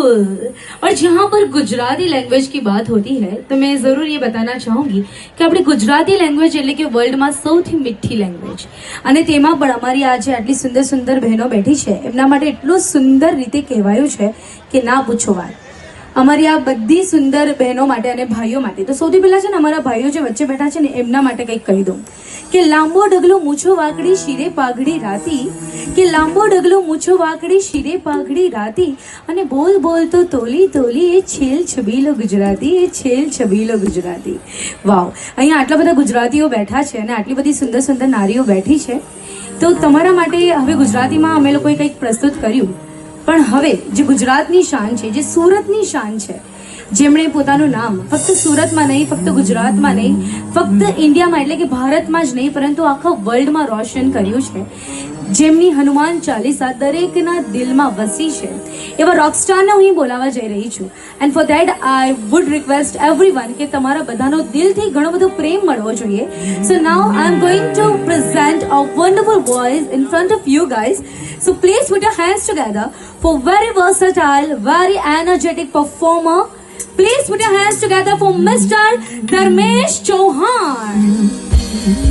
बिल्कुल। और जहाँ पर गुजराती लैंग्वेज की बात होती है तो मैं जरूर ये बताना चाहूंगी કે આપણી ગુજરાતી લેંગ્વેજ એટલે કે વર્લ્ડમાં સૌથી મીઠી લેંગ્વેજ, અને તેમાં પણ અમારી આજે આટલી સુંદર સુંદર બહેનો બેઠી છે એમના માટે એટલું સુંદર રીતે કહેવાયું છે કે ના પૂછો વાત। અમારી આ બધી સુંદર બહેનો માટે અને ભાઈઓ માટે તો સૌથી પહેલા છે ને અમારા ભાઈઓ જે વચ્ચે બેઠા છે ને એમના માટે કંઈક કહી દઉં કે લાંબો ડગલો મૂછો વાકડી શિરે પાઘડી રાતી, કે લાંબો ડગલો મૂછો વાકડી શિરે પાઘડી રાતી, અને બોલ બોલ તો તોલી તોલી એ છેલ છબીલો ગુજરાતી, એ છેલ છબીલો ગુજરાતી। વાવ, અહીંયા આટલા બધા ગુજરાતીઓ બેઠા છે અને આટલી બધી સુંદર સુંદર નારીઓ બેઠી છે, તો તમારા માટે હવે ગુજરાતીમાં અમે લોકોએ કંઈક પ્રસ્તુત કર્યું। પણ હવે જે ગુજરાતની શાન છે, જે સુરતની શાન છે, જેમણે પોતાનું નામ ફક્ત સુરતમાં નહીં, ફક્ત ગુજરાતમાં નહીં, ફક્ત ઇન્ડિયામાં એટલે કે ભારતમાં જ નહીં પરંતુ આખા વર્લ્ડમાં રોશન કર્યું છે, જેમની હનુમાન ચાલીસા દરેકના દિલમાં વસી છે, એવા રોકસ્ટારને હું બોલાવવા જઈ રહી છું। And for that I would request everyone કે તમારા બધાનો દિલથી ઘણો બધો પ્રેમ મળવો જોઈએ। So now I am going to present a wonderful voice in front of you guys. So please put your hands together for very versatile, very energetic performer. Please put your hands together for Mr. Dharmesh Chauhan.